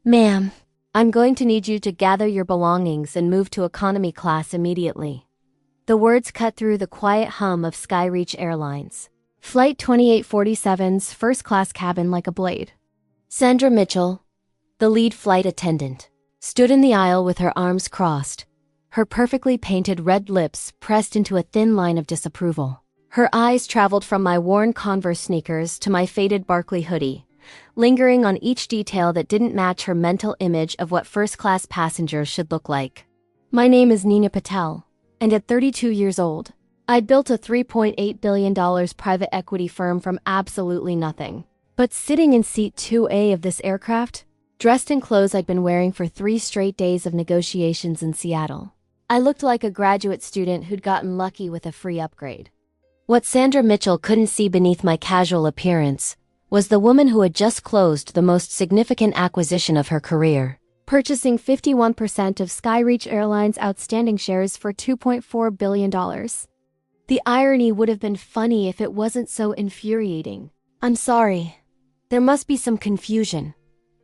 Ma'am, I'm going to need you to gather your belongings and move to economy class immediately. The words cut through the quiet hum of Skyreach Airlines. Flight 2847's first-class cabin like a blade. Sandra Mitchell, the lead flight attendant, stood in the aisle with her arms crossed, her perfectly painted red lips pressed into a thin line of disapproval. Her eyes traveled from my worn Converse sneakers to my faded Barclay hoodie, lingering on each detail that didn't match her mental image of what first-class passengers should look like. My name is Nina Patel, and at 32 years old, I'd built a $3.8 billion private equity firm from absolutely nothing. But sitting in seat 2A of this aircraft, dressed in clothes I'd been wearing for 3 straight days of negotiations in Seattle, I looked like a graduate student who'd gotten lucky with a free upgrade. What Sandra Mitchell couldn't see beneath my casual appearance was the woman who had just closed the most significant acquisition of her career, purchasing 51% of Skyreach Airlines' outstanding shares for $2.4 billion. The irony would have been funny if it wasn't so infuriating. "I'm sorry. There must be some confusion,"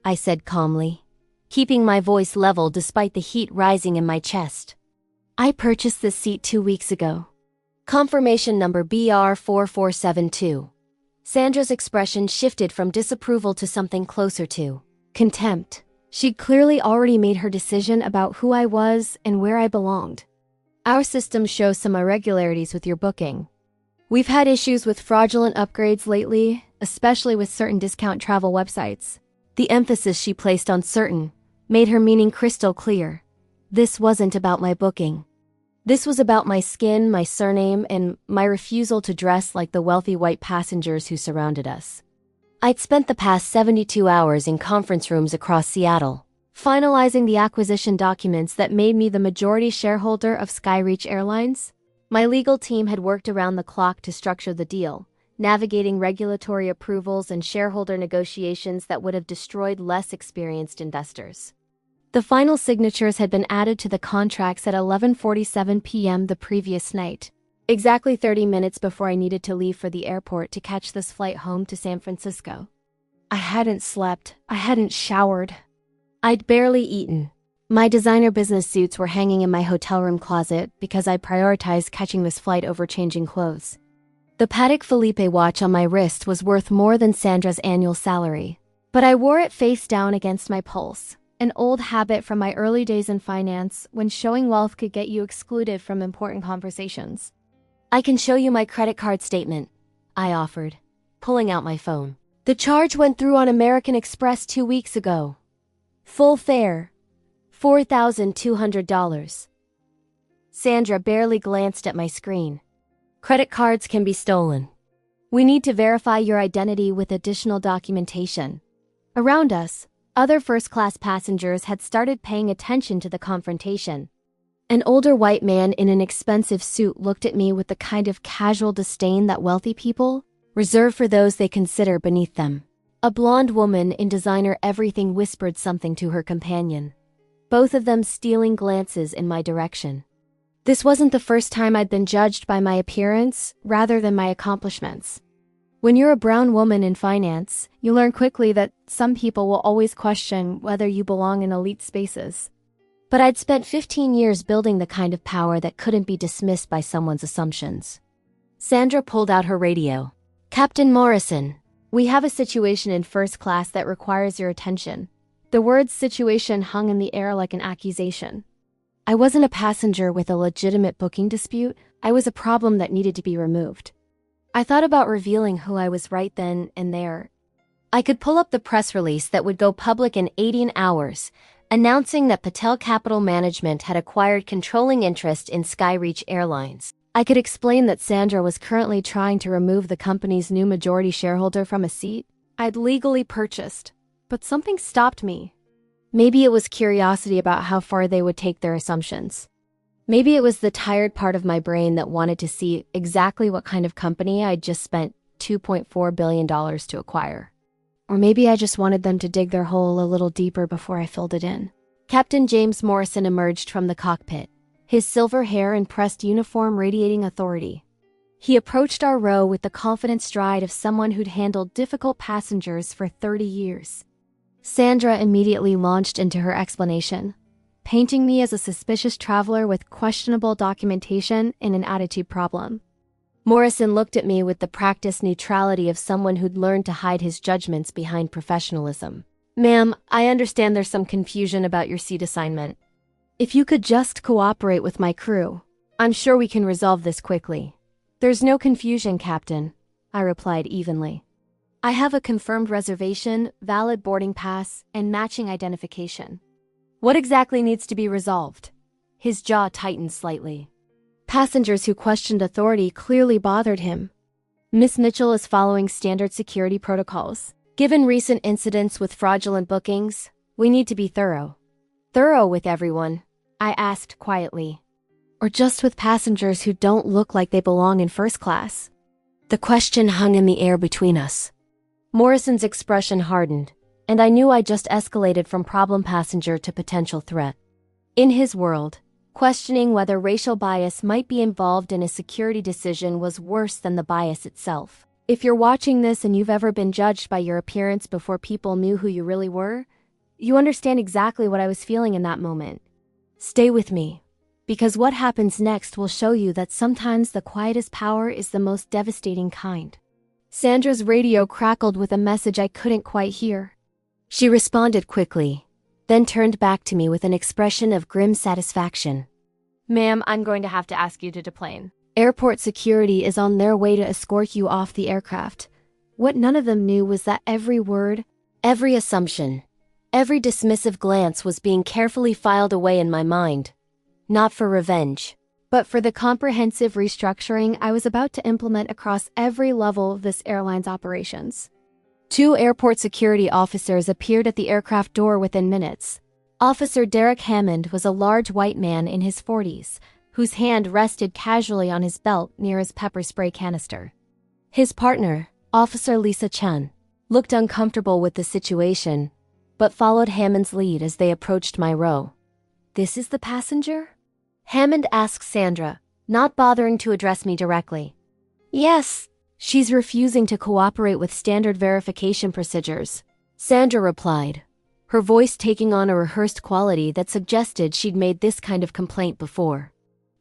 I said calmly, keeping my voice level despite the heat rising in my chest. "I purchased this seat 2 weeks ago. Confirmation number BR4472. Sandra's expression shifted from disapproval to something closer to contempt. She'd clearly already made her decision about who I was and where I belonged. "Our system shows some irregularities with your booking. We've had issues with fraudulent upgrades lately, especially with certain discount travel websites." The emphasis she placed on certain made her meaning crystal clear. This wasn't about my booking. This was about my skin, my surname, and my refusal to dress like the wealthy white passengers who surrounded us. I'd spent the past 72 hours in conference rooms across Seattle, finalizing the acquisition documents that made me the majority shareholder of Skyreach Airlines. My legal team had worked around the clock to structure the deal, navigating regulatory approvals and shareholder negotiations that would have destroyed less experienced investors. The final signatures had been added to the contracts at 11:47 p.m. the previous night, exactly 30 minutes before I needed to leave for the airport to catch this flight home to San Francisco. I hadn't slept. I hadn't showered. I'd barely eaten. My designer business suits were hanging in my hotel room closet because I prioritized catching this flight over changing clothes. The Patek Philippe watch on my wrist was worth more than Sandra's annual salary, but I wore it face down against my pulse, an old habit from my early days in finance when showing wealth could get you excluded from important conversations. "I can show you my credit card statement," I offered, pulling out my phone. "The charge went through on American Express 2 weeks ago. Full fare, $4,200. Sandra barely glanced at my screen. "Credit cards can be stolen. We need to verify your identity with additional documentation." Around us, other first-class passengers had started paying attention to the confrontation. An older white man in an expensive suit looked at me with the kind of casual disdain that wealthy people reserve for those they consider beneath them. A blonde woman in designer everything whispered something to her companion, both of them stealing glances in my direction. This wasn't the first time I'd been judged by my appearance rather than my accomplishments. When you're a brown woman in finance, you learn quickly that some people will always question whether you belong in elite spaces. But I'd spent 15 years building the kind of power that couldn't be dismissed by someone's assumptions. Sandra pulled out her radio. "Captain Morrison, we have a situation in first class that requires your attention." The word situation hung in the air like an accusation. I wasn't a passenger with a legitimate booking dispute. I was a problem that needed to be removed. I thought about revealing who I was right then and there. I could pull up the press release that would go public in 18 hours, announcing that Patel Capital Management had acquired controlling interest in Skyreach Airlines. I could explain that Sandra was currently trying to remove the company's new majority shareholder from a seat I'd legally purchased, but something stopped me. Maybe it was curiosity about how far they would take their assumptions. Maybe it was the tired part of my brain that wanted to see exactly what kind of company I'd just spent $2.4 billion to acquire. Or maybe I just wanted them to dig their hole a little deeper before I filled it in. Captain James Morrison emerged from the cockpit, his silver hair and pressed uniform radiating authority. He approached our row with the confident stride of someone who'd handled difficult passengers for 30 years. Sandra immediately launched into her explanation, painting me as a suspicious traveler with questionable documentation and an attitude problem. Morrison looked at me with the practiced neutrality of someone who'd learned to hide his judgments behind professionalism. Ma'am, I understand there's some confusion about your seat assignment. If you could just cooperate with my crew, I'm sure we can resolve this quickly. There's no confusion, Captain, I replied evenly. I have a confirmed reservation, valid boarding pass, and matching identification. What exactly needs to be resolved? His jaw tightened slightly. Passengers who questioned authority clearly bothered him. Miss Mitchell is following standard security protocols. Given recent incidents with fraudulent bookings, we need to be thorough. Thorough with everyone? I asked quietly. Or just with passengers who don't look like they belong in first class? The question hung in the air between us. Morrison's expression hardened, and I knew I just escalated from problem passenger to potential threat. In his world, questioning whether racial bias might be involved in a security decision was worse than the bias itself. If you're watching this and you've ever been judged by your appearance before people knew who you really were, you understand exactly what I was feeling in that moment. Stay with me, because what happens next will show you that sometimes the quietest power is the most devastating kind. Sandra's radio crackled with a message I couldn't quite hear. She responded quickly, then turned back to me with an expression of grim satisfaction. Ma'am, I'm going to have to ask you to deplane. Airport security is on their way to escort you off the aircraft. What none of them knew was that every word, every assumption, every dismissive glance was being carefully filed away in my mind. Not for revenge, but for the comprehensive restructuring I was about to implement across every level of this airline's operations. 2 airport security officers appeared at the aircraft door within minutes. Officer Derek Hammond was a large white man in his 40s, whose hand rested casually on his belt near his pepper spray canister. His partner, Officer Lisa Chen, looked uncomfortable with the situation, but followed Hammond's lead as they approached my row. This is the passenger? Hammond asked Sandra, not bothering to address me directly. Yes. She's refusing to cooperate with standard verification procedures, Sandra replied, her voice taking on a rehearsed quality that suggested she'd made this kind of complaint before.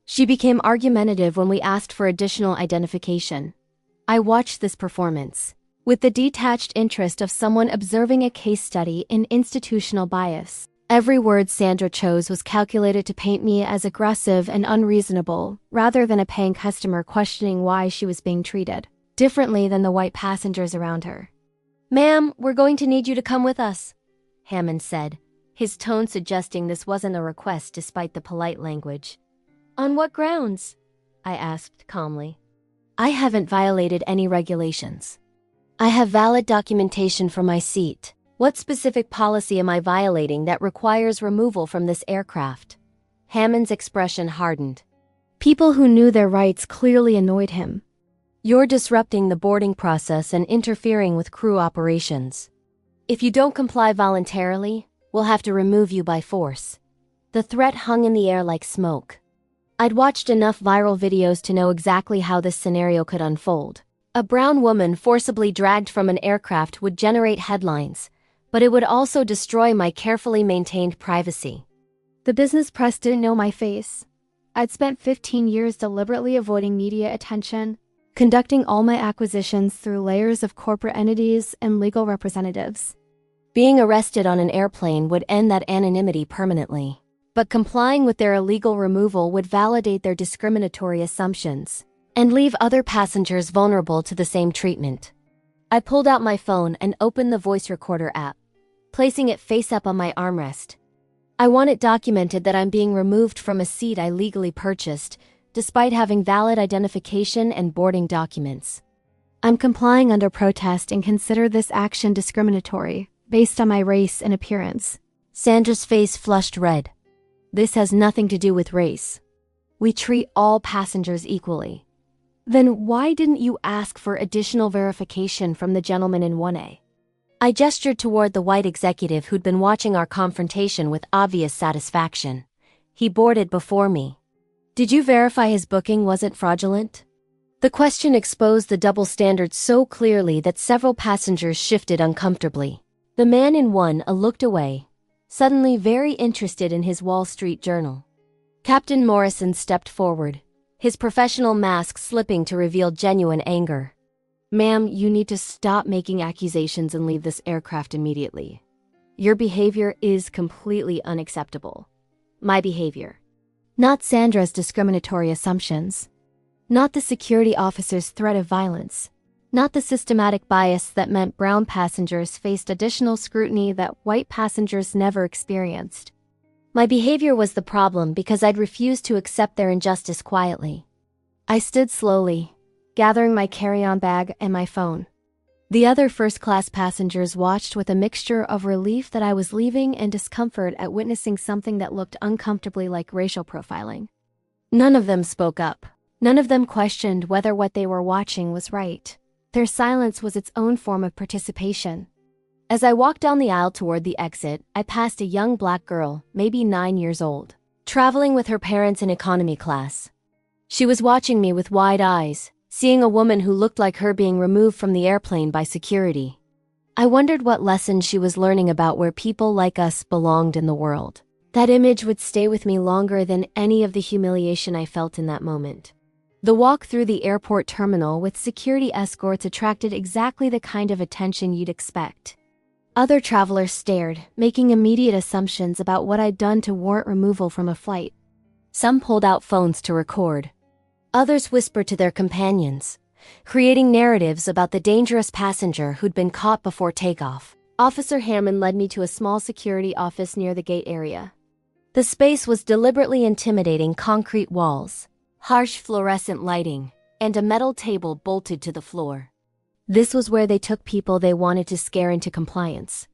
She became argumentative when we asked for additional identification. I watched this performance with the detached interest of someone observing a case study in institutional bias. Every word Sandra chose was calculated to paint me as aggressive and unreasonable, rather than a paying customer questioning why she was being treated differently than the white passengers around her. Ma'am, we're going to need you to come with us, Hammond said, his tone suggesting this wasn't a request despite the polite language. On what grounds? I asked calmly. I haven't violated any regulations. I have valid documentation for my seat. What specific policy am I violating that requires removal from this aircraft? Hammond's expression hardened. People who knew their rights clearly annoyed him. You're disrupting the boarding process and interfering with crew operations. If you don't comply voluntarily, we'll have to remove you by force. The threat hung in the air like smoke. I'd watched enough viral videos to know exactly how this scenario could unfold. A brown woman forcibly dragged from an aircraft would generate headlines, but it would also destroy my carefully maintained privacy. The business press didn't know my face. I'd spent 15 years deliberately avoiding media attention, conducting all my acquisitions through layers of corporate entities and legal representatives. Being arrested on an airplane would end that anonymity permanently, but complying with their illegal removal would validate their discriminatory assumptions and leave other passengers vulnerable to the same treatment. I pulled out my phone and opened the voice recorder app, placing it face up on my armrest. I want it documented that I'm being removed from a seat I legally purchased, despite having valid identification and boarding documents. I'm complying under protest and consider this action discriminatory, based on my race and appearance. Sandra's face flushed red. This has nothing to do with race. We treat all passengers equally. Then why didn't you ask for additional verification from the gentleman in 1A? I gestured toward the white executive who'd been watching our confrontation with obvious satisfaction. He boarded before me. Did you verify his booking wasn't fraudulent? The question exposed the double standard so clearly that several passengers shifted uncomfortably. The man in one looked away, suddenly very interested in his Wall Street Journal. Captain Morrison stepped forward, his professional mask slipping to reveal genuine anger. "Ma'am, you need to stop making accusations and leave this aircraft immediately. Your behavior is completely unacceptable." My behavior. Not Sandra's discriminatory assumptions. Not the security officer's threat of violence. Not the systematic bias that meant brown passengers faced additional scrutiny that white passengers never experienced. My behavior was the problem because I'd refused to accept their injustice quietly. I stood slowly, gathering my carry-on bag and my phone. The other first-class passengers watched with a mixture of relief that I was leaving and discomfort at witnessing something that looked uncomfortably like racial profiling. None of them spoke up. None of them questioned whether what they were watching was right. Their silence was its own form of participation. As I walked down the aisle toward the exit, I passed a young black girl, maybe 9 years old, traveling with her parents in economy class. She was watching me with wide eyes, seeing a woman who looked like her being removed from the airplane by security. I wondered what lesson she was learning about where people like us belonged in the world. That image would stay with me longer than any of the humiliation I felt in that moment. The walk through the airport terminal with security escorts attracted exactly the kind of attention you'd expect. Other travelers stared, making immediate assumptions about what I'd done to warrant removal from a flight. Some pulled out phones to record. Others whispered to their companions, creating narratives about the dangerous passenger who'd been caught before takeoff. Officer Hammond led me to a small security office near the gate area. The space was deliberately intimidating: concrete walls, harsh fluorescent lighting, and a metal table bolted to the floor. This was where they took people they wanted to scare into compliance.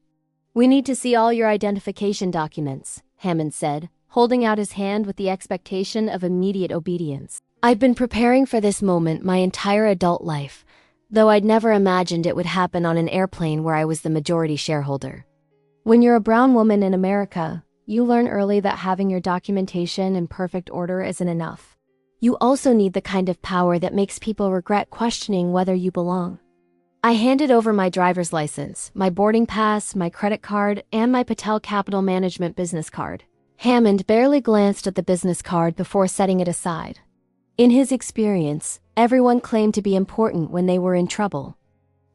"We need to see all your identification documents," Hammond said, holding out his hand with the expectation of immediate obedience. I'd been preparing for this moment my entire adult life, though I'd never imagined it would happen on an airplane where I was the majority shareholder. When you're a brown woman in America, you learn early that having your documentation in perfect order isn't enough. You also need the kind of power that makes people regret questioning whether you belong. I handed over my driver's license, my boarding pass, my credit card, and my Patel Capital Management business card. Hammond barely glanced at the business card before setting it aside. In his experience, everyone claimed to be important when they were in trouble.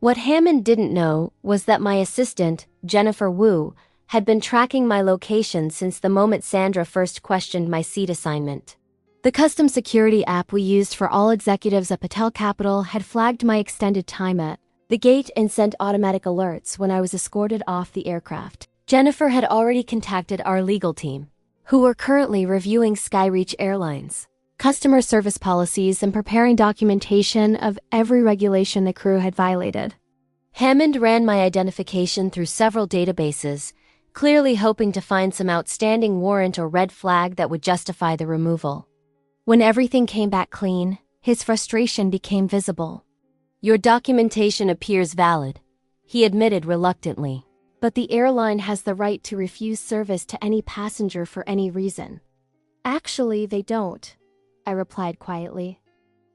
What Hammond didn't know was that my assistant, Jennifer Wu, had been tracking my location since the moment Sandra first questioned my seat assignment. The custom security app we used for all executives at Patel Capital had flagged my extended time at the gate and sent automatic alerts when I was escorted off the aircraft. Jennifer had already contacted our legal team, who were currently reviewing Skyreach Airlines customer service policies and preparing documentation of every regulation the crew had violated. Hammond ran my identification through several databases, clearly hoping to find some outstanding warrant or red flag that would justify the removal. When everything came back clean, his frustration became visible. "Your documentation appears valid," he admitted reluctantly. "But the airline has the right to refuse service to any passenger for any reason." "Actually, they don't," I replied quietly.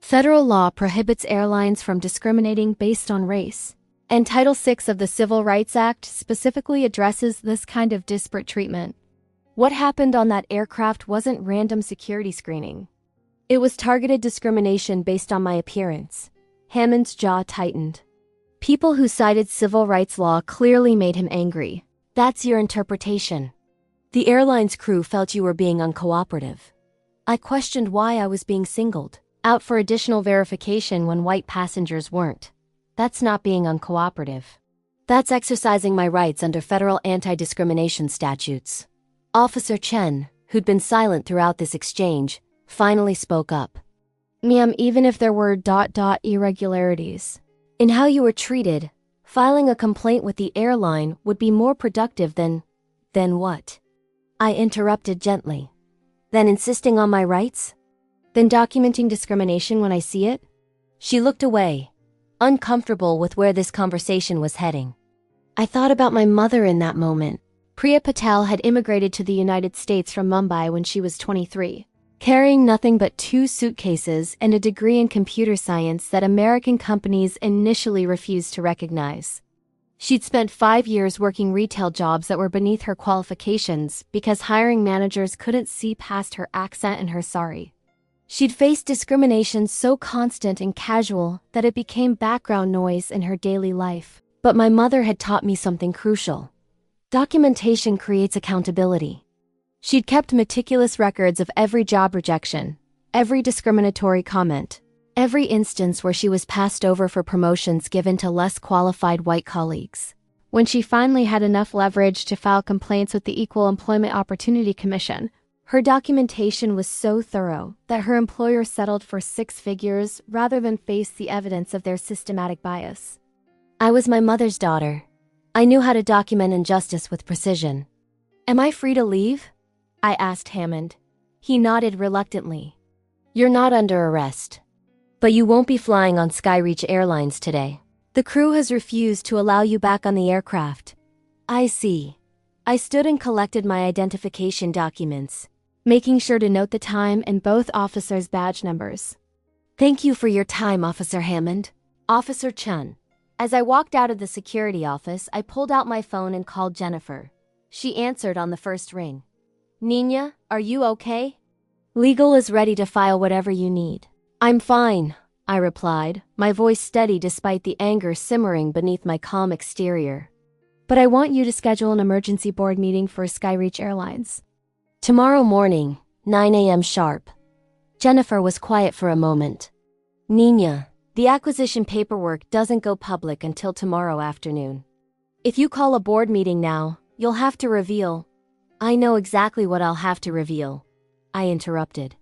"Federal law prohibits airlines from discriminating based on race, and Title VI of the Civil Rights Act specifically addresses this kind of disparate treatment. What happened on that aircraft wasn't random security screening. It was targeted discrimination based on my appearance." Hammond's jaw tightened. People who cited civil rights law clearly made him angry. "That's your interpretation. The airline's crew felt you were being uncooperative." I questioned why I was being singled out for additional verification when white passengers weren't. "That's not being uncooperative. That's exercising my rights under federal anti-discrimination statutes." Officer Chen, who'd been silent throughout this exchange, finally spoke up. "Ma'am, even if there were ... irregularities in how you were treated, filing a complaint with the airline would be more productive than what?" I interrupted gently. "Than insisting on my rights? Than documenting discrimination when I see it?" She looked away, uncomfortable with where this conversation was heading. I thought about my mother in that moment. Priya Patel had immigrated to the United States from Mumbai when she was 23. Carrying nothing but 2 suitcases and a degree in computer science that American companies initially refused to recognize. She'd spent 5 years working retail jobs that were beneath her qualifications because hiring managers couldn't see past her accent and her sorry. She'd faced discrimination so constant and casual that it became background noise in her daily life. But my mother had taught me something crucial. Documentation creates accountability. She'd kept meticulous records of every job rejection, every discriminatory comment, every instance where she was passed over for promotions given to less qualified white colleagues. When she finally had enough leverage to file complaints with the Equal Employment Opportunity Commission, her documentation was so thorough that her employer settled for 6 figures rather than face the evidence of their systematic bias. I was my mother's daughter. I knew how to document injustice with precision. "Am I free to leave?" I asked Hammond. He nodded reluctantly. "You're not under arrest. But you won't be flying on Skyreach Airlines today. The crew has refused to allow you back on the aircraft." "I see." I stood and collected my identification documents, making sure to note the time and both officers' badge numbers. "Thank you for your time, Officer Hammond." "Officer Chun." As I walked out of the security office, I pulled out my phone and called Jennifer. She answered on the first ring. "Nina, are you okay?" "Legal is ready to file whatever you need." "I'm fine," I replied, my voice steady despite the anger simmering beneath my calm exterior. "But I want you to schedule an emergency board meeting for Skyreach Airlines. Tomorrow morning, 9 a.m. sharp." Jennifer was quiet for a moment. "Nina, the acquisition paperwork doesn't go public until tomorrow afternoon. If you call a board meeting now, you'll have to reveal—" "I know exactly what I'll have to reveal," I interrupted.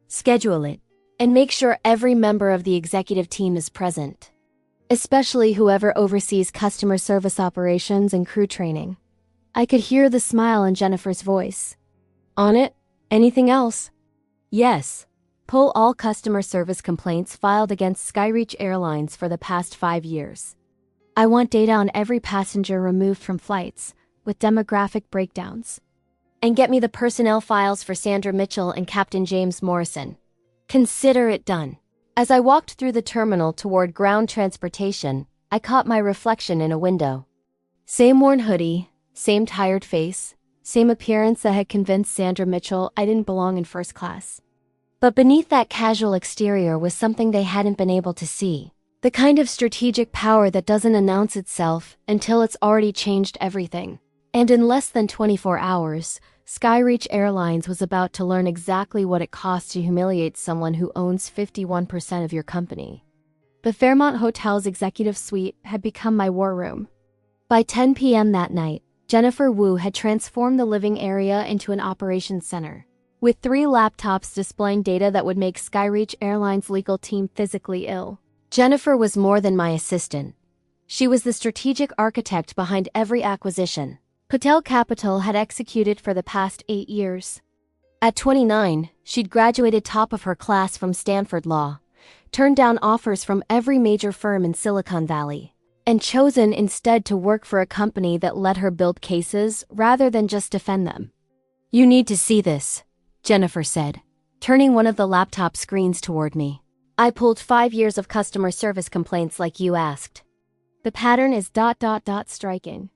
"Schedule it, and make sure every member of the executive team is present, especially whoever oversees customer service operations and crew training." I could hear the smile in Jennifer's voice. "On it? Anything else?" "Yes. Pull all customer service complaints filed against Skyreach Airlines for the past 5 years. I want data on every passenger removed from flights, with demographic breakdowns. And get me the personnel files for Sandra Mitchell and Captain James Morrison." Consider it done. As I walked through the terminal toward ground transportation, I caught my reflection in a window. Same worn hoodie, same tired face, same appearance that had convinced Sandra Mitchell I didn't belong in first class. But beneath that casual exterior was something they hadn't been able to see. The kind of strategic power that doesn't announce itself until it's already changed everything. And in less than 24 hours, Skyreach Airlines was about to learn exactly what it costs to humiliate someone who owns 51% of your company. The Fairmont Hotel's executive suite had become my war room. By 10 p.m. that night, Jennifer Wu had transformed the living area into an operations center, with 3 laptops displaying data that would make Skyreach Airlines' legal team physically ill. Jennifer was more than my assistant. She was the strategic architect behind every acquisition Patel Capital had executed for the past 8 years. At 29, she'd graduated top of her class from Stanford Law, turned down offers from every major firm in Silicon Valley, and chosen instead to work for a company that let her build cases rather than just defend them. "You need to see this," Jennifer said, turning one of the laptop screens toward me. "I pulled 5 years of customer service complaints like you asked. The pattern is ... striking."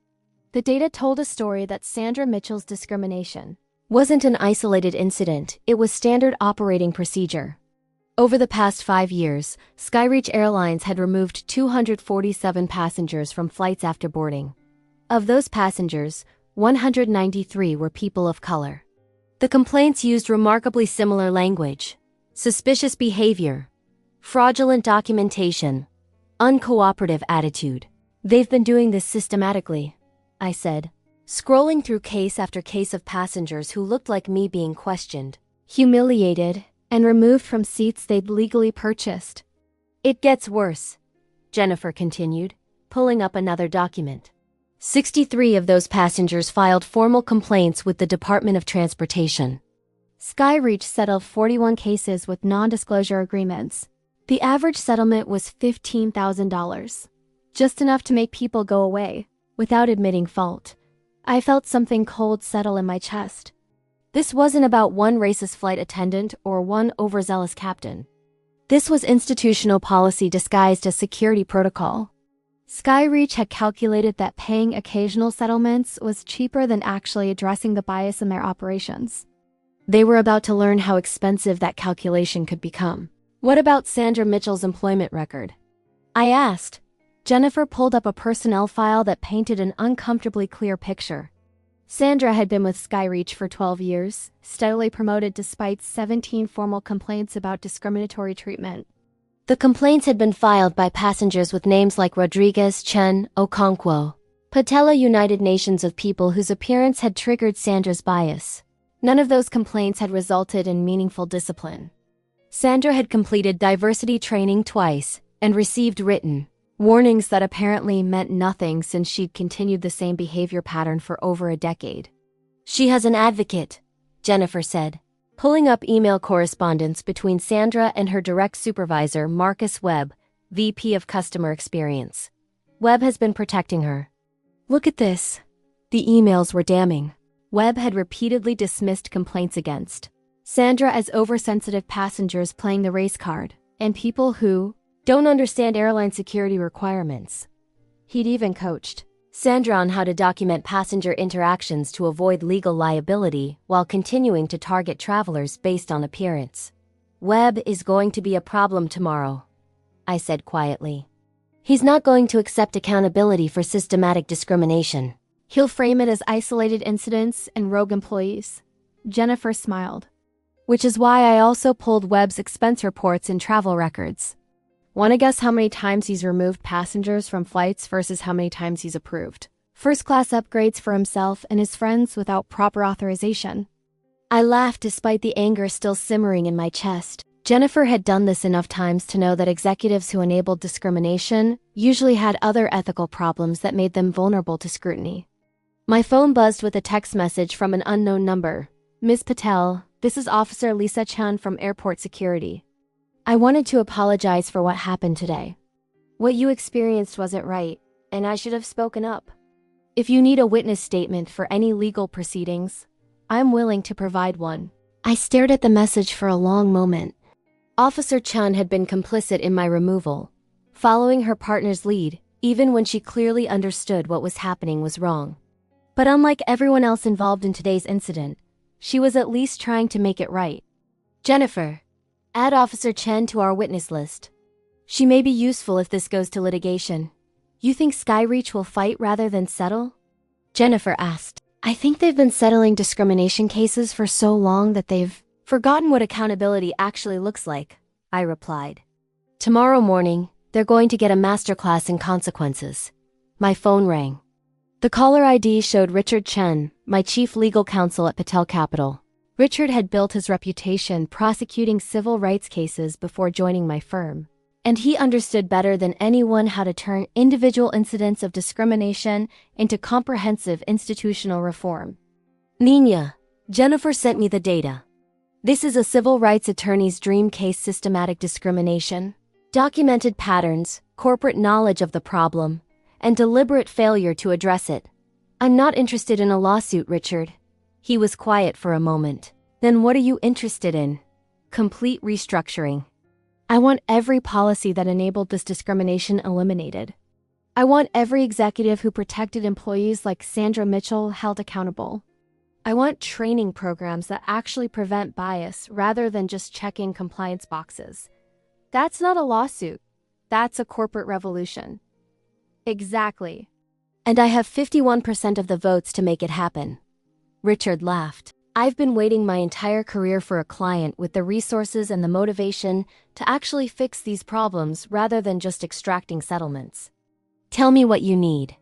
The data told a story that Sandra Mitchell's discrimination wasn't an isolated incident, it was standard operating procedure. Over the past 5 years, Skyreach Airlines had removed 247 passengers from flights after boarding. Of those passengers, 193 were people of color. The complaints used remarkably similar language: suspicious behavior, fraudulent documentation, uncooperative attitude. "They've been doing this systematically," I said, scrolling through case after case of passengers who looked like me being questioned, humiliated, and removed from seats they'd legally purchased. "It gets worse," Jennifer continued, pulling up another document. 63 of those passengers filed formal complaints with the Department of Transportation. Skyreach settled 41 cases with non-disclosure agreements. The average settlement was $15,000, just enough to make people go away, without admitting fault. I felt something cold settle in my chest. This wasn't about one racist flight attendant or one overzealous captain. This was institutional policy disguised as security protocol. Skyreach had calculated that paying occasional settlements was cheaper than actually addressing the bias in their operations. They were about to learn how expensive that calculation could become. What about Sandra Mitchell's employment record? I asked. Jennifer pulled up a personnel file that painted an uncomfortably clear picture. Sandra had been with Skyreach for 12 years, steadily promoted despite 17 formal complaints about discriminatory treatment. The complaints had been filed by passengers with names like Rodriguez, Chen, Okonkwo, Patella, United Nations of people whose appearance had triggered Sandra's bias. None of those complaints had resulted in meaningful discipline. Sandra had completed diversity training twice and received written warnings that apparently meant nothing since she'd continued the same behavior pattern for over a decade. She has an advocate, Jennifer said, pulling up email correspondence between Sandra and her direct supervisor, Marcus Webb, VP of Customer Experience. Webb has been protecting her. Look at this. The emails were damning. Webb had repeatedly dismissed complaints against Sandra as oversensitive passengers playing the race card, and people who don't understand airline security requirements. He'd even coached Sandra on how to document passenger interactions to avoid legal liability while continuing to target travelers based on appearance. Webb is going to be a problem tomorrow, I said quietly. He's not going to accept accountability for systematic discrimination. He'll frame it as isolated incidents and rogue employees. Jennifer smiled. Which is why I also pulled Webb's expense reports and travel records. Want to guess how many times he's removed passengers from flights versus how many times he's approved first-class upgrades for himself and his friends without proper authorization? I laughed despite the anger still simmering in my chest. Jennifer had done this enough times to know that executives who enabled discrimination usually had other ethical problems that made them vulnerable to scrutiny. My phone buzzed with a text message from an unknown number. Ms. Patel, this is Officer Lisa Chan from Airport Security. I wanted to apologize for what happened today. What you experienced wasn't right, and I should have spoken up. If you need a witness statement for any legal proceedings, I'm willing to provide one. I stared at the message for a long moment. Officer Chun had been complicit in my removal, following her partner's lead, even when she clearly understood what was happening was wrong. But unlike everyone else involved in today's incident, she was at least trying to make it right. Jennifer, add Officer Chen to our witness list. She may be useful if this goes to litigation. You think Skyreach will fight rather than settle? Jennifer asked. I think they've been settling discrimination cases for so long that they've forgotten what accountability actually looks like, I replied. Tomorrow morning, they're going to get a masterclass in consequences. My phone rang. The caller ID showed Richard Chen, my chief legal counsel at Patel Capital. Richard had built his reputation prosecuting civil rights cases before joining my firm, and he understood better than anyone how to turn individual incidents of discrimination into comprehensive institutional reform. Nina, Jennifer sent me the data. This is a civil rights attorney's dream case: systematic discrimination, documented patterns, corporate knowledge of the problem, and deliberate failure to address it. I'm not interested in a lawsuit, Richard. He was quiet for a moment. Then what are you interested in? Complete restructuring. I want every policy that enabled this discrimination eliminated. I want every executive who protected employees like Sandra Mitchell held accountable. I want training programs that actually prevent bias rather than just checking compliance boxes. That's not a lawsuit. That's a corporate revolution. Exactly. And I have 51% of the votes to make it happen. Richard laughed. I've been waiting my entire career for a client with the resources and the motivation to actually fix these problems rather than just extracting settlements. Tell me what you need.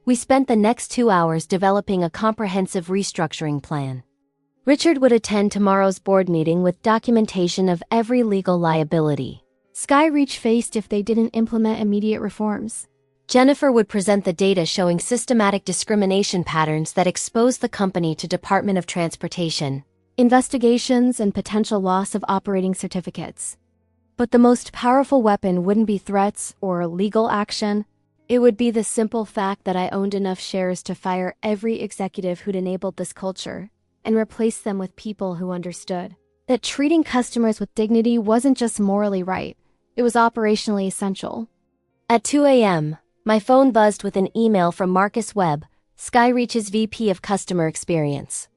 We spent the next 2 hours developing a comprehensive restructuring plan. Richard would attend tomorrow's board meeting with documentation of every legal liability Skyreach faced if they didn't implement immediate reforms. Jennifer would present the data showing systematic discrimination patterns that expose the company to Department of Transportation investigations and potential loss of operating certificates. But the most powerful weapon wouldn't be threats or legal action. It would be the simple fact that I owned enough shares to fire every executive who'd enabled this culture and replace them with people who understood that treating customers with dignity wasn't just morally right, it was operationally essential. At 2 a.m., My phone buzzed with an email from Marcus Webb, Skyreach's VP of Customer Experience.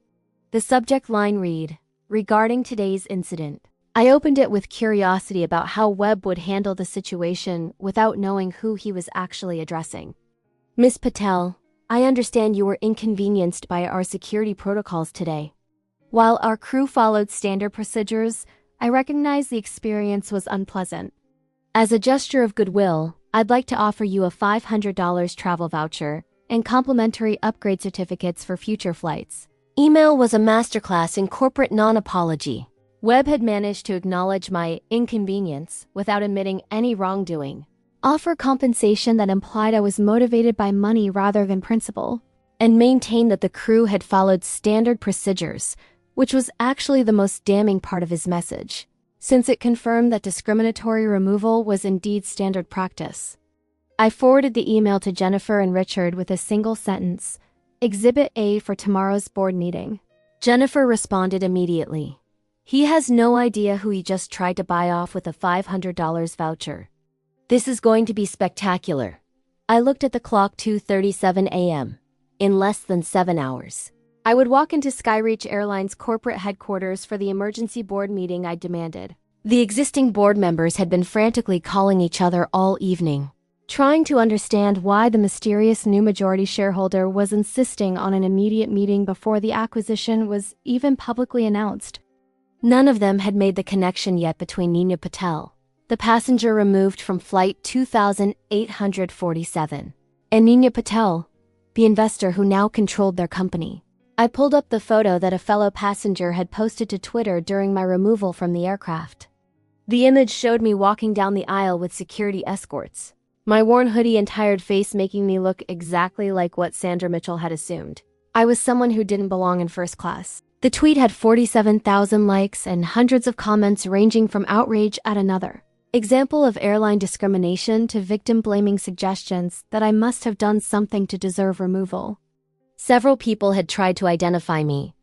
The subject line read, "Regarding today's incident." I opened it with curiosity about how Webb would handle the situation without knowing who he was actually addressing. "Ms. Patel, I understand you were inconvenienced by our security protocols today. While our crew followed standard procedures, I recognize the experience was unpleasant. As a gesture of goodwill, I'd like to offer you a $500 travel voucher and complimentary upgrade certificates for future flights." Email was a masterclass in corporate non-apology. Webb had managed to acknowledge my inconvenience without admitting any wrongdoing, offer compensation that implied I was motivated by money rather than principle, and maintain that the crew had followed standard procedures, which was actually the most damning part of his message, since it confirmed that discriminatory removal was indeed standard practice. I forwarded the email to Jennifer and Richard with a single sentence, "Exhibit A for tomorrow's board meeting." Jennifer responded immediately. "He has no idea who he just tried to buy off with a $500 voucher. This is going to be spectacular." I looked at the clock, 2:37 a.m. In less than 7 hours, I would walk into Skyreach Airlines corporate headquarters for the emergency board meeting I demanded. The existing board members had been frantically calling each other all evening, trying to understand why the mysterious new majority shareholder was insisting on an immediate meeting before the acquisition was even publicly announced. None of them had made the connection yet between Nina Patel, the passenger removed from flight 2847, and Nina Patel, the investor who now controlled their company. I pulled up the photo that a fellow passenger had posted to Twitter during my removal from the aircraft. The image showed me walking down the aisle with security escorts, my worn hoodie and tired face making me look exactly like what Sandra Mitchell had assumed. I was someone who didn't belong in first class. The tweet had 47,000 likes and hundreds of comments ranging from outrage at another example of airline discrimination to victim-blaming suggestions that I must have done something to deserve removal. Several people had tried to identify me,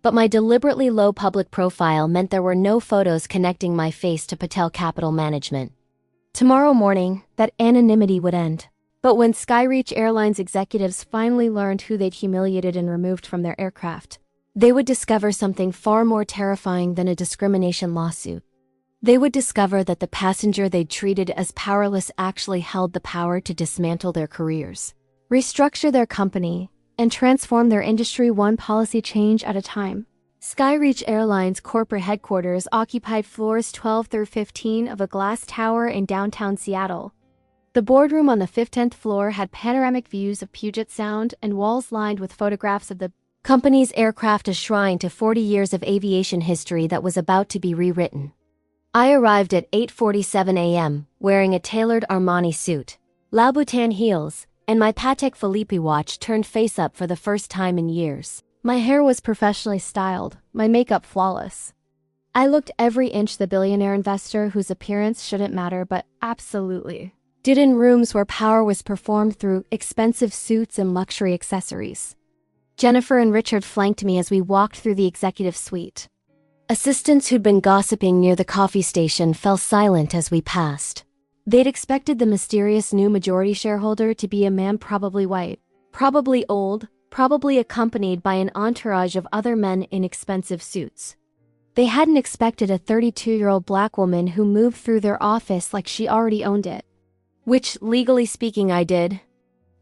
but my deliberately low public profile meant there were no photos connecting my face to Patel Capital Management. Tomorrow morning, that anonymity would end. But when Skyreach Airlines executives finally learned who they'd humiliated and removed from their aircraft, they would discover something far more terrifying than a discrimination lawsuit. They would discover that the passenger they'd treated as powerless actually held the power to dismantle their careers, restructure their company, and transform their industry one policy change at a time. Skyreach Airlines corporate headquarters occupied floors 12 through 15 of a glass tower in downtown Seattle. The boardroom on the 15th floor had panoramic views of Puget Sound and walls lined with photographs of the company's aircraft, a shrine to 40 years of aviation history that was about to be rewritten. I arrived at 8:47 a.m., wearing a tailored Armani suit, Louboutin heels, and my Patek Philippe watch turned face up for the first time in years. My hair was professionally styled, my makeup flawless. I looked every inch the billionaire investor whose appearance shouldn't matter but absolutely did in rooms where power was performed through expensive suits and luxury accessories. Jennifer and Richard flanked me as we walked through the executive suite. Assistants who'd been gossiping near the coffee station fell silent as we passed. They'd expected the mysterious new majority shareholder to be a man probably white, probably old, probably accompanied by an entourage of other men in expensive suits. They hadn't expected a 32-year-old black woman who moved through their office like she already owned it. Which, legally speaking, I did.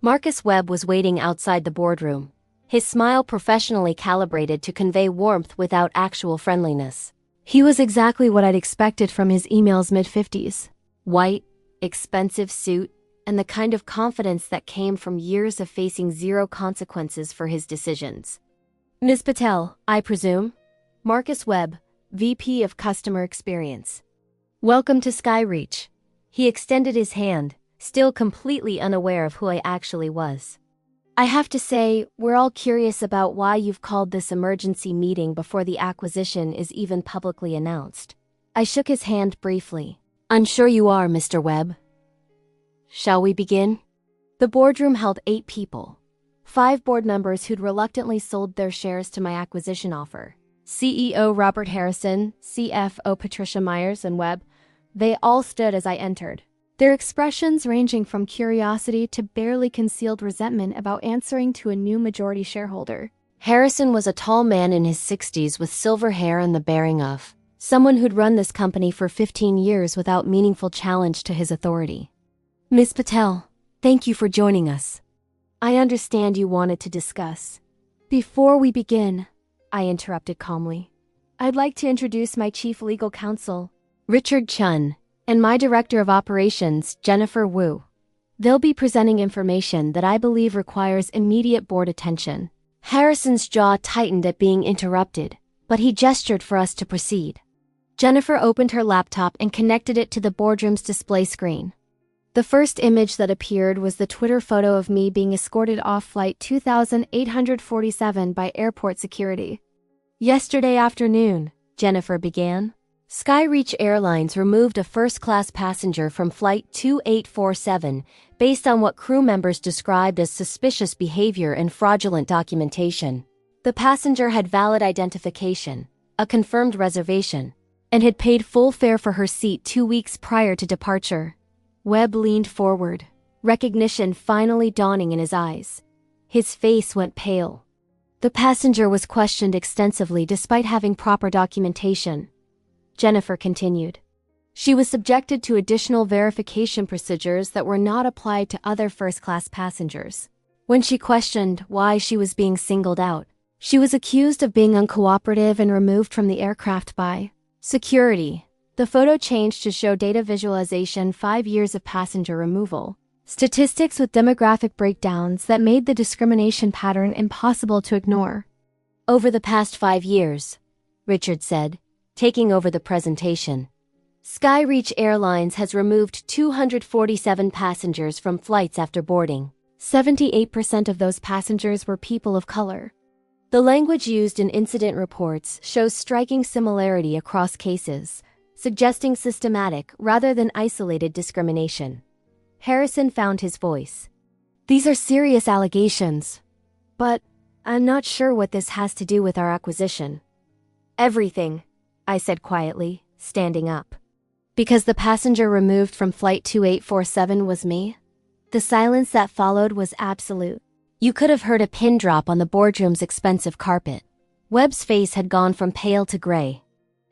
Marcus Webb was waiting outside the boardroom, his smile professionally calibrated to convey warmth without actual friendliness. He was exactly what I'd expected from his email's mid-50s. White, expensive suit, and the kind of confidence that came from years of facing zero consequences for his decisions. "Ms. Patel, I presume?" Marcus Webb, VP of Customer Experience. "Welcome to Skyreach." He extended his hand, still completely unaware of who I actually was. "I have to say, we're all curious about why you've called this emergency meeting before the acquisition is even publicly announced." I shook his hand briefly. "I'm sure you are, Mr. Webb. Shall we begin?" The boardroom held 8 people. 5 board members who'd reluctantly sold their shares to my acquisition offer. CEO Robert Harrison, CFO Patricia Myers, and Webb. They all stood as I entered. their expressions ranging from curiosity to barely concealed resentment about answering to a new majority shareholder. Harrison was a tall man in his 60s with silver hair and the bearing of someone who'd run this company for 15 years without meaningful challenge to his authority. Ms. Patel, thank you for joining us. I understand you wanted to discuss. Before we begin, I interrupted calmly, I'd like to introduce my chief legal counsel, Richard Chun, and my director of operations, Jennifer Wu. They'll be presenting information that I believe requires immediate board attention. Harrison's jaw tightened at being interrupted, but he gestured for us to proceed. Jennifer opened her laptop and connected it to the boardroom's display screen. The first image that appeared was the Twitter photo of me being escorted off flight 2847 by airport security. Yesterday afternoon, Jennifer began, Skyreach Airlines removed a first-class passenger from Flight 2847 based on what crew members described as suspicious behavior and fraudulent documentation. The passenger had valid identification, a confirmed reservation, and had paid full fare for her seat 2 weeks prior to departure. Webb leaned forward, recognition finally dawning in his eyes. His face went pale. The passenger was questioned extensively despite having proper documentation. Jennifer continued. She was subjected to additional verification procedures that were not applied to other first-class passengers. When she questioned why she was being singled out, she was accused of being uncooperative and removed from the aircraft by security. The photo changed to show data visualization 5 years of passenger removal, statistics with demographic breakdowns that made the discrimination pattern impossible to ignore. Over the past 5 years, Richard said, taking over the presentation, Skyreach Airlines has removed 247 passengers from flights after boarding. 78% of those passengers were people of color. The language used in incident reports shows striking similarity across cases, suggesting systematic rather than isolated discrimination. Harrison found his voice. These are serious allegations, but I'm not sure what this has to do with our acquisition. Everything, I said quietly, standing up. Because the passenger removed from Flight 2847 was me? The silence that followed was absolute. You could have heard a pin drop on the boardroom's expensive carpet. Webb's face had gone from pale to gray.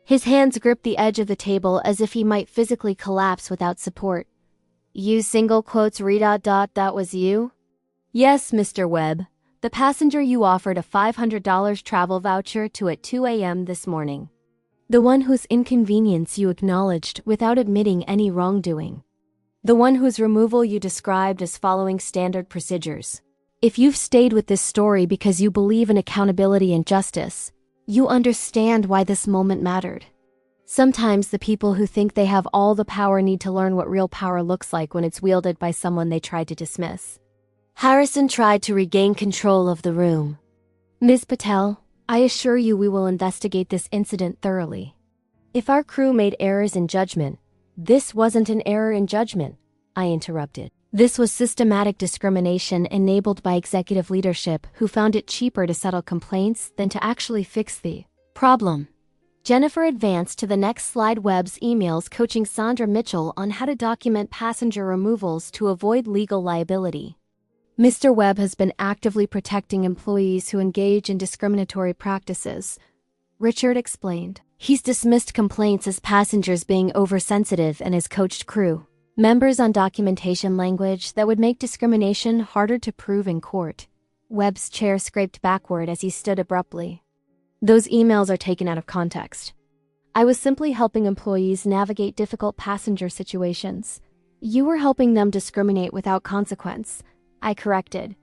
His hands gripped the edge of the table as if he might physically collapse without support. You single quotes that was you? Yes, Mr. Webb. The passenger you offered a $500 travel voucher to at 2 a.m. this morning. The one whose inconvenience you acknowledged without admitting any wrongdoing. The one whose removal you described as following standard procedures. If you've stayed with this story because you believe in accountability and justice, you understand why this moment mattered. Sometimes the people who think they have all the power need to learn what real power looks like when it's wielded by someone they tried to dismiss. Harrison tried to regain control of the room. Ms. Patel, I assure you we will investigate this incident thoroughly. If our crew made errors in judgment, this wasn't an error in judgment, I interrupted. This was systematic discrimination enabled by executive leadership who found it cheaper to settle complaints than to actually fix the problem. Jennifer advanced to the next slide. Webb's emails coaching Sandra Mitchell on how to document passenger removals to avoid legal liability. Mr. Webb has been actively protecting employees who engage in discriminatory practices, Richard explained. He's dismissed complaints as passengers being oversensitive and has coached crew members on documentation language that would make discrimination harder to prove in court. Webb's chair scraped backward as he stood abruptly. Those emails are taken out of context. I was simply helping employees navigate difficult passenger situations. You were helping them discriminate without consequence, I corrected.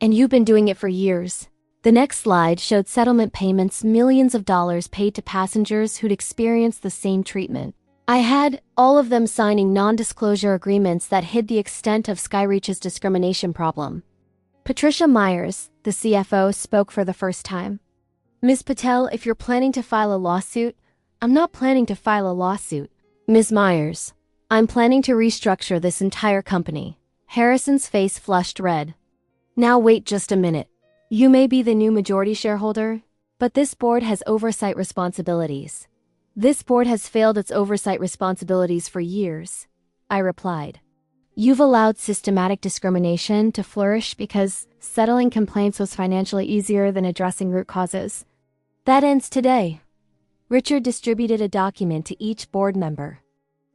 And you've been doing it for years. The next slide showed settlement payments, millions of dollars paid to passengers who'd experienced the same treatment. I had all of them signing non-disclosure agreements that hid the extent of Skyreach's discrimination problem. Patricia Myers, the CFO, spoke for the first time. Ms. Patel, if you're planning to file a lawsuit, I'm not planning to file a lawsuit. Ms. Myers, I'm planning to restructure this entire company. Harrison's face flushed red. Now wait just a minute. You may be the new majority shareholder, but this board has oversight responsibilities. This board has failed its oversight responsibilities for years. I replied. You've allowed systematic discrimination to flourish because settling complaints was financially easier than addressing root causes. That ends today. Richard distributed a document to each board member.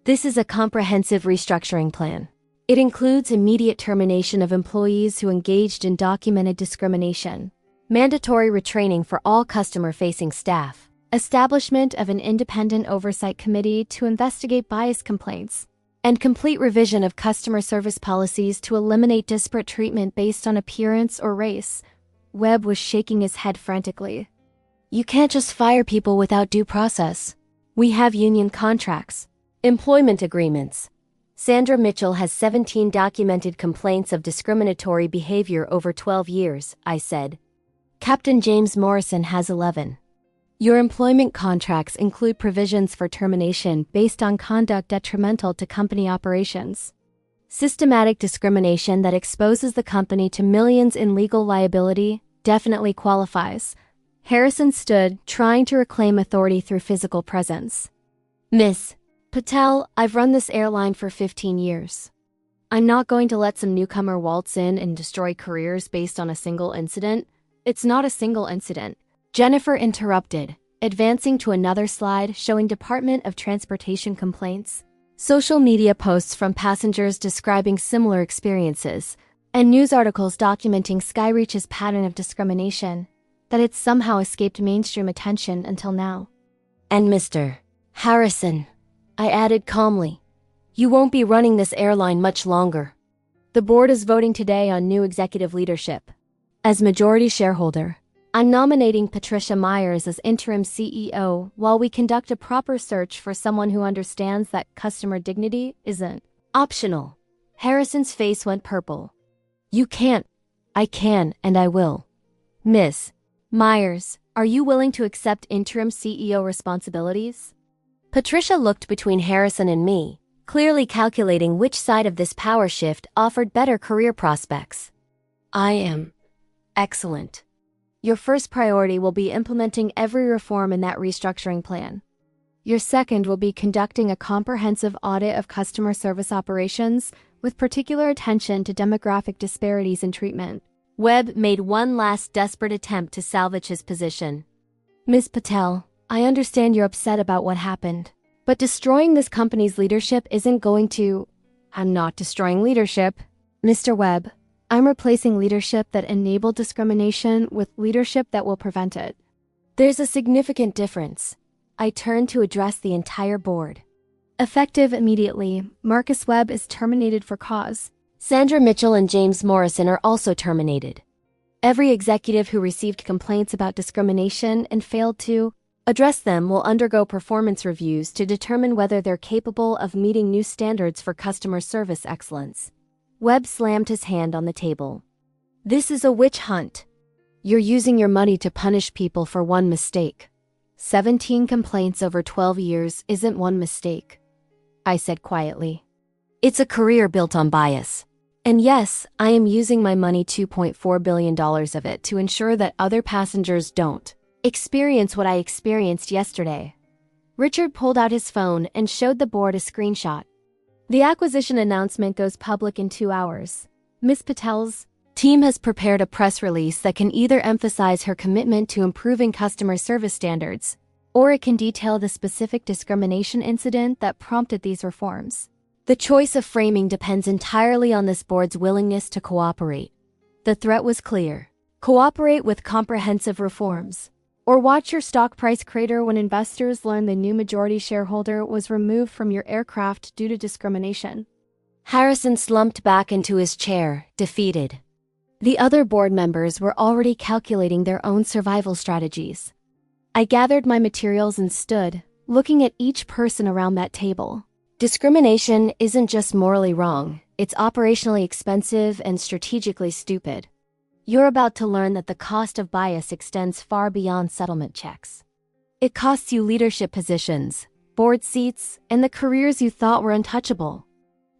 This is a comprehensive restructuring plan. It includes immediate termination of employees who engaged in documented discrimination, mandatory retraining for all customer-facing staff, establishment of an independent oversight committee to investigate bias complaints, and complete revision of customer service policies to eliminate disparate treatment based on appearance or race. Webb was shaking his head frantically. You can't just fire people without due process. We have union contracts, employment agreements. Sandra Mitchell has 17 documented complaints of discriminatory behavior over 12 years, I said. Captain James Morrison has 11. Your employment contracts include provisions for termination based on conduct detrimental to company operations. Systematic discrimination that exposes the company to millions in legal liability definitely qualifies. Harrison stood, trying to reclaim authority through physical presence. Miss Patel, I've run this airline for 15 years. I'm not going to let some newcomer waltz in and destroy careers based on a single incident. It's not a single incident, Jennifer interrupted, advancing to another slide showing Department of Transportation complaints, social media posts from passengers describing similar experiences, and news articles documenting Skyreach's pattern of discrimination, that it's somehow escaped mainstream attention until now. And Mr. Harrison, I added calmly, you won't be running this airline much longer. The board is voting today on new executive leadership. As majority shareholder, I'm nominating Patricia Myers as interim CEO while we conduct a proper search for someone who understands that customer dignity isn't optional. Harrison's face went purple. You can't. I can and I will. Miss Myers, are you willing to accept interim CEO responsibilities? Patricia looked between Harrison and me, clearly calculating which side of this power shift offered better career prospects. I am. Excellent. Your first priority will be implementing every reform in that restructuring plan. Your second will be conducting a comprehensive audit of customer service operations with particular attention to demographic disparities in treatment. Webb made one last desperate attempt to salvage his position. Ms. Patel, I understand you're upset about what happened, but destroying this company's leadership isn't going to... I'm not destroying leadership, Mr. Webb. I'm replacing leadership that enabled discrimination with leadership that will prevent it. There's a significant difference. I turned to address the entire board. Effective immediately, Marcus Webb is terminated for cause. Sandra Mitchell and James Morrison are also terminated. Every executive who received complaints about discrimination and failed to address them will undergo performance reviews to determine whether they're capable of meeting new standards for customer service excellence. Webb slammed his hand on the table. This is a witch hunt. You're using your money to punish people for one mistake. 17 complaints over 12 years isn't one mistake, I said quietly. It's a career built on bias. And yes, I am using my money, $2.4 billion of it, to ensure that other passengers don't experience what I experienced yesterday. Richard pulled out his phone and showed the board a screenshot. The acquisition announcement goes public in 2 hours. Ms. Patel's team has prepared a press release that can either emphasize her commitment to improving customer service standards, or it can detail the specific discrimination incident that prompted these reforms. The choice of framing depends entirely on this board's willingness to cooperate. The threat was clear. Cooperate with comprehensive reforms, or watch your stock price crater when investors learn the new majority shareholder was removed from your aircraft due to discrimination. Harrison slumped back into his chair, defeated. The other board members were already calculating their own survival strategies. I gathered my materials and stood, looking at each person around that table. Discrimination isn't just morally wrong, it's operationally expensive and strategically stupid. You're about to learn that the cost of bias extends far beyond settlement checks. It costs you leadership positions, board seats, and the careers you thought were untouchable.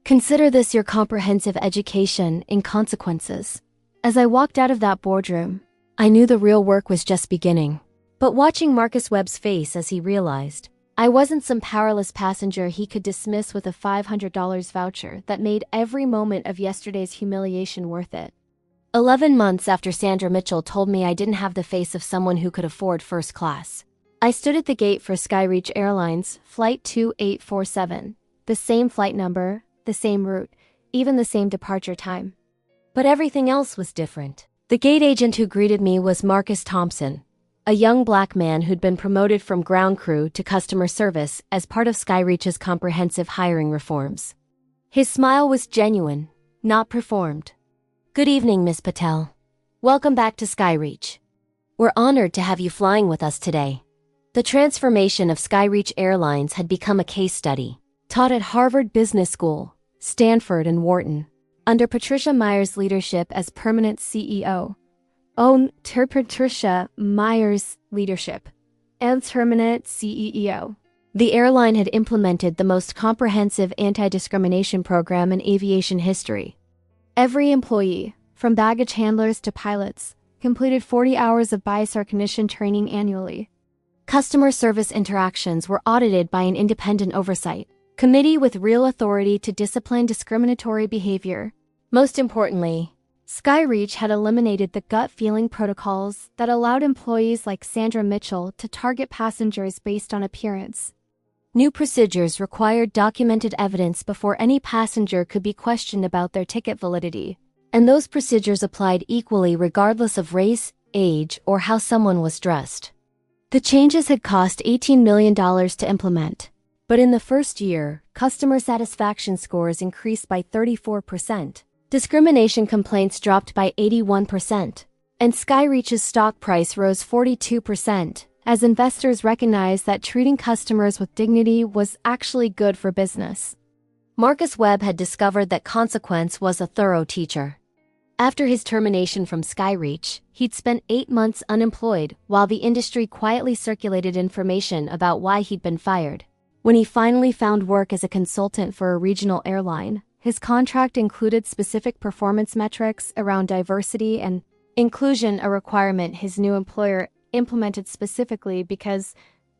Consider this your comprehensive education in consequences. As I walked out of that boardroom, I knew the real work was just beginning. But watching Marcus Webb's face as he realized, I wasn't some powerless passenger he could dismiss with a $500 voucher that made every moment of yesterday's humiliation worth it. 11 months after Sandra Mitchell told me I didn't have the face of someone who could afford first class, I stood at the gate for Skyreach Airlines, Flight 2847. The same flight number, the same route, even the same departure time. But everything else was different. The gate agent who greeted me was Marcus Thompson, a young black man who'd been promoted from ground crew to customer service as part of Skyreach's comprehensive hiring reforms. His smile was genuine, not performed. "Good evening, Miss Patel. Welcome back to Skyreach. We're honored to have you flying with us today." The transformation of Skyreach Airlines had become a case study, taught at Harvard Business School, Stanford, and Wharton. Under Patricia Meyer's leadership as permanent CEO. Patricia Meyer's leadership as permanent CEO. The airline had implemented the most comprehensive anti-discrimination program in aviation history. Every employee, from baggage handlers to pilots, completed 40 hours of bias recognition training annually. Customer service interactions were audited by an independent oversight committee with real authority to discipline discriminatory behavior. Most importantly, Skyreach had eliminated the gut-feeling protocols that allowed employees like Sandra Mitchell to target passengers based on appearance. New procedures required documented evidence before any passenger could be questioned about their ticket validity, and those procedures applied equally regardless of race, age, or how someone was dressed. The changes had cost $18 million to implement, but in the first year, customer satisfaction scores increased by 34%. Discrimination complaints dropped by 81%, and Skyreach's stock price rose 42%, as investors recognized that treating customers with dignity was actually good for business. Marcus Webb had discovered that consequence was a thorough teacher. After his termination from Skyreach, he'd spent 8 months unemployed while the industry quietly circulated information about why he'd been fired. When he finally found work as a consultant for a regional airline, his contract included specific performance metrics around diversity and inclusion, a requirement his new employer implemented specifically because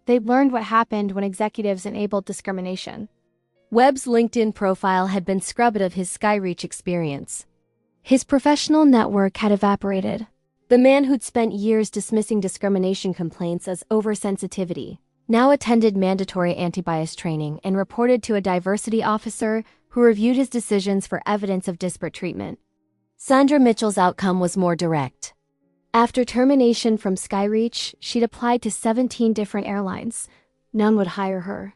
they'd learned what happened when executives enabled discrimination. Webb's LinkedIn profile had been scrubbed of his Skyreach experience. His professional network had evaporated. The man who'd spent years dismissing discrimination complaints as oversensitivity now attended mandatory anti-bias training and reported to a diversity officer who reviewed his decisions for evidence of disparate treatment. Sandra Mitchell's outcome was more direct. After termination from Skyreach, she'd applied to 17 different airlines. None would hire her.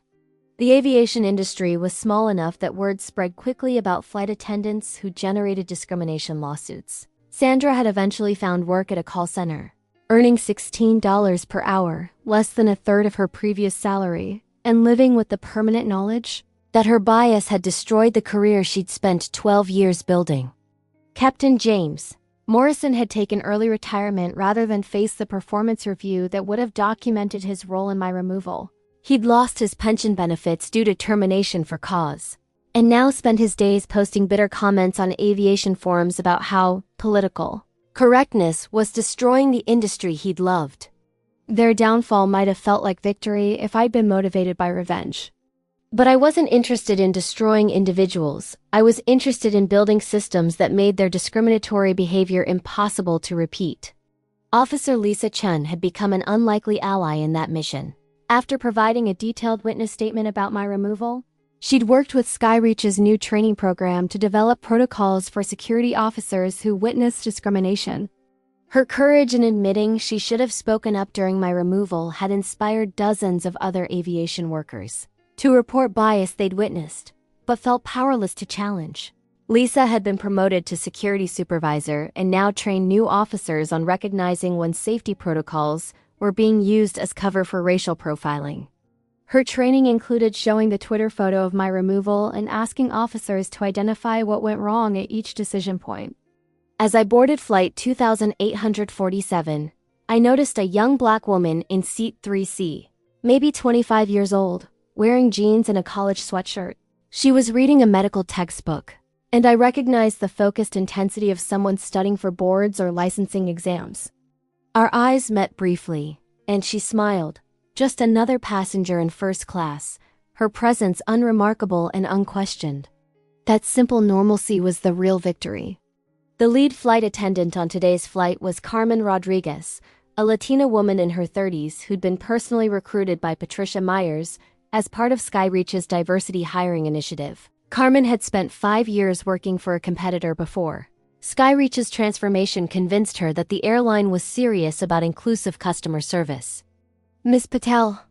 The aviation industry was small enough that word spread quickly about flight attendants who generated discrimination lawsuits. Sandra had eventually found work at a call center, earning $16 per hour, less than a third of her previous salary, and living with the permanent knowledge that her bias had destroyed the career she'd spent 12 years building. Captain James Morrison had taken early retirement rather than face the performance review that would have documented his role in my removal. He'd lost his pension benefits due to termination for cause, and now spent his days posting bitter comments on aviation forums about how political correctness was destroying the industry he'd loved. Their downfall might have felt like victory if I'd been motivated by revenge. But I wasn't interested in destroying individuals. I was interested in building systems that made their discriminatory behavior impossible to repeat. Officer Lisa Chun had become an unlikely ally in that mission. After providing a detailed witness statement about my removal, she'd worked with Skyreach's new training program to develop protocols for security officers who witnessed discrimination. Her courage in admitting she should have spoken up during my removal had inspired dozens of other aviation workers to report bias they'd witnessed, but felt powerless to challenge. Lisa had been promoted to security supervisor and now trained new officers on recognizing when safety protocols were being used as cover for racial profiling. Her training included showing the Twitter photo of my removal and asking officers to identify what went wrong at each decision point. As I boarded flight 2847, I noticed a young black woman in seat 3C, maybe 25 years old, wearing jeans and a college sweatshirt. She was reading a medical textbook, and I recognized the focused intensity of someone studying for boards or licensing exams. Our eyes met briefly, and she smiled, Just another passenger in first class, her presence unremarkable and unquestioned. That simple normalcy was the real victory. The lead flight attendant on today's flight was Carmen Rodriguez, a Latina woman in her 30s who'd been personally recruited by Patricia Myers as part of Skyreach's diversity hiring initiative. Carmen had spent 5 years working for a competitor before. Skyreach's transformation convinced her that the airline was serious about inclusive customer service. Miss Patel,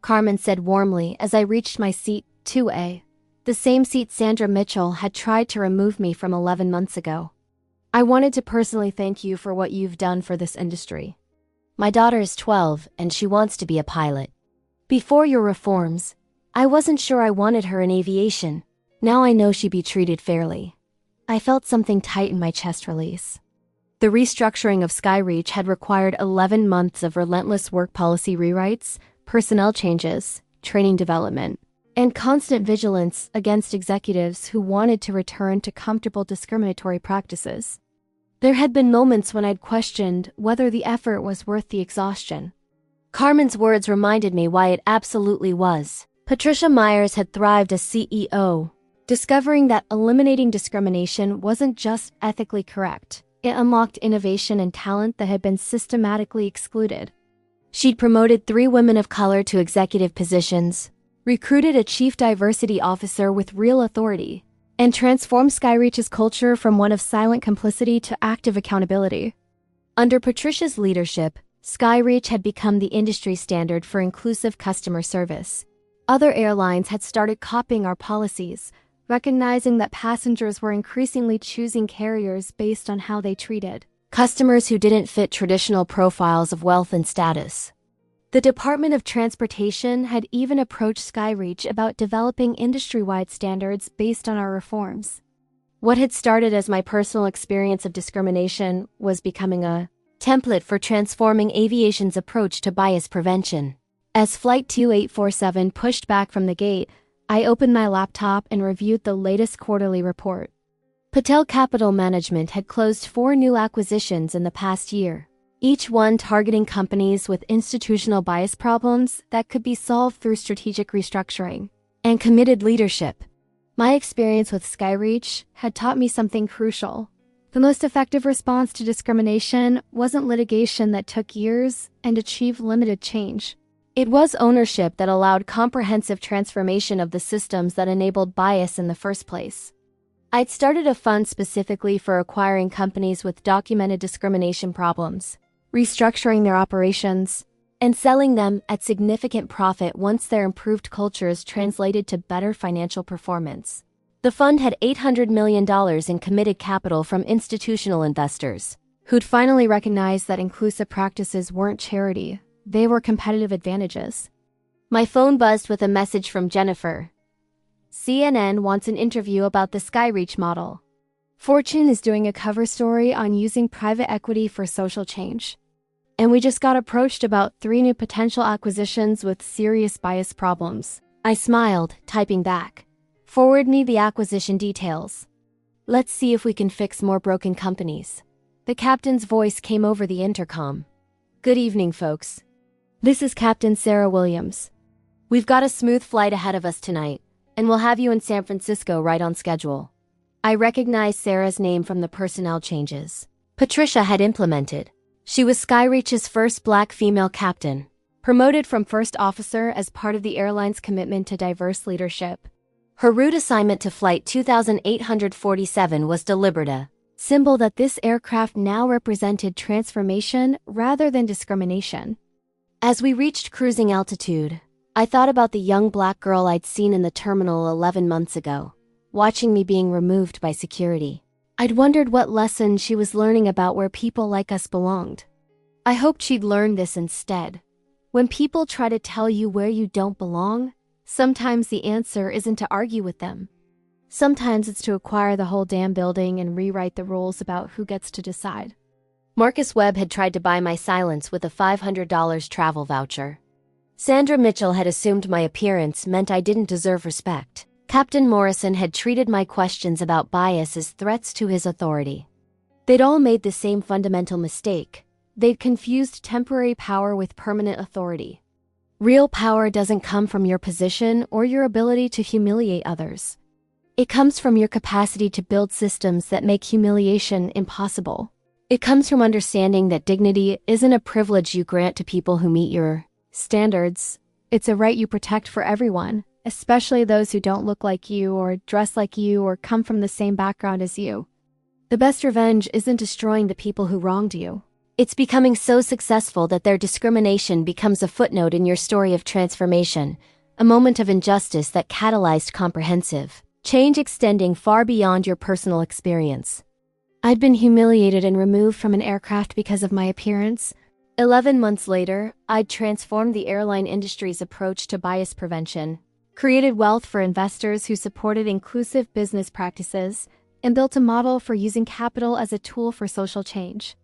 Carmen said warmly as I reached my seat, 2A, the same seat Sandra Mitchell had tried to remove me from 11 months ago. I wanted to personally thank you for what you've done for this industry. My daughter is 12 and she wants to be a pilot. Before your reforms, I wasn't sure I wanted her in aviation. Now I know she'd be treated fairly. I felt something tight in my chest release. The restructuring of Skyreach had required 11 months of relentless work policy rewrites, personnel changes, training development, and constant vigilance against executives who wanted to return to comfortable discriminatory practices. There had been moments when I'd questioned whether the effort was worth the exhaustion. Carmen's words reminded me why it absolutely was. Patricia Myers had thrived as CEO, discovering that eliminating discrimination wasn't just ethically correct. It unlocked innovation and talent that had been systematically excluded. She'd promoted 3 women of color to executive positions, recruited a chief diversity officer with real authority, and transformed Skyreach's culture from one of silent complicity to active accountability. Under Patricia's leadership, Skyreach had become the industry standard for inclusive customer service. Other airlines had started copying our policies, recognizing that passengers were increasingly choosing carriers based on how they treated customers who didn't fit traditional profiles of wealth and status. The Department of Transportation had even approached Skyreach about developing industry-wide standards based on our reforms. What had started as my personal experience of discrimination was becoming a template for transforming aviation's approach to bias prevention. As Flight 2847 pushed back from the gate, I opened my laptop and reviewed the latest quarterly report. Patel Capital Management had closed 4 new acquisitions in the past year, each one targeting companies with institutional bias problems that could be solved through strategic restructuring and committed leadership. My experience with Skyreach had taught me something crucial. The most effective response to discrimination wasn't litigation that took years and achieved limited change. It was ownership that allowed comprehensive transformation of the systems that enabled bias in the first place. I'd started a fund specifically for acquiring companies with documented discrimination problems, restructuring their operations, and selling them at significant profit once their improved cultures translated to better financial performance. The fund had $800 million in committed capital from institutional investors, who'd finally recognized that inclusive practices weren't charity, they were competitive advantages. My phone buzzed with a message from Jennifer. CNN wants an interview about the Skyreach model. Fortune is doing a cover story on using private equity for social change. And we just got approached about 3 new potential acquisitions with serious bias problems. I smiled, typing back. Forward me the acquisition details. Let's see if we can fix more broken companies. The captain's voice came over the intercom. Good evening, folks. This is Captain Sarah Williams. We've got a smooth flight ahead of us tonight, and we'll have you in San Francisco right on schedule. I recognized Sarah's name from the personnel changes Patricia had implemented. She was Skyreach's first Black female captain, promoted from first officer as part of the airline's commitment to diverse leadership. Her route assignment to Flight 2847 was deliberate, symbol that this aircraft now represented transformation rather than discrimination. As we reached cruising altitude, I thought about the young Black girl I'd seen in the terminal 11 months ago, watching me being removed by security. I'd wondered what lesson she was learning about where people like us belonged. I hoped she'd learn this instead. When people try to tell you where you don't belong, sometimes the answer isn't to argue with them. Sometimes it's to acquire the whole damn building and rewrite the rules about who gets to decide. Marcus Webb had tried to buy my silence with a $500 travel voucher. Sandra Mitchell had assumed my appearance meant I didn't deserve respect. Captain Morrison had treated my questions about bias as threats to his authority. They'd all made the same fundamental mistake. They'd confused temporary power with permanent authority. Real power doesn't come from your position or your ability to humiliate others. It comes from your capacity to build systems that make humiliation impossible. It comes from understanding that dignity isn't a privilege you grant to people who meet your standards. It's a right you protect for everyone, especially those who don't look like you or dress like you or come from the same background as you. The best revenge isn't destroying the people who wronged you. It's becoming so successful that their discrimination becomes a footnote in your story of transformation, a moment of injustice that catalyzed comprehensive change extending far beyond your personal experience. I'd been humiliated and removed from an aircraft because of my appearance. 11 months later, I'd transformed the airline industry's approach to bias prevention, created wealth for investors who supported inclusive business practices, and built a model for using capital as a tool for social change.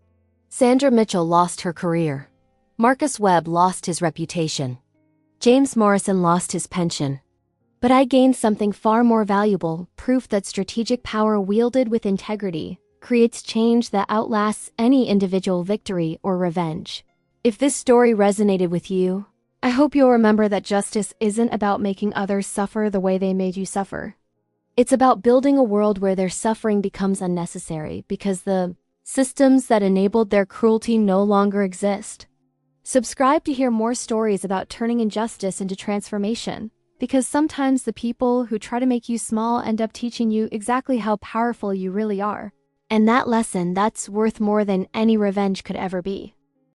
Sandra Mitchell lost her career. Marcus Webb lost his reputation. James Morrison lost his pension. But I gained something far more valuable, proof that strategic power wielded with integrity creates change that outlasts any individual victory or revenge. If this story resonated with you, I hope you'll remember that justice isn't about making others suffer the way they made you suffer. It's about building a world where their suffering becomes unnecessary because the systems that enabled their cruelty no longer exist. Subscribe to hear more stories about turning injustice into transformation, because sometimes the people who try to make you small end up teaching you exactly how powerful you really are. And that lesson, that's worth more than any revenge could ever be.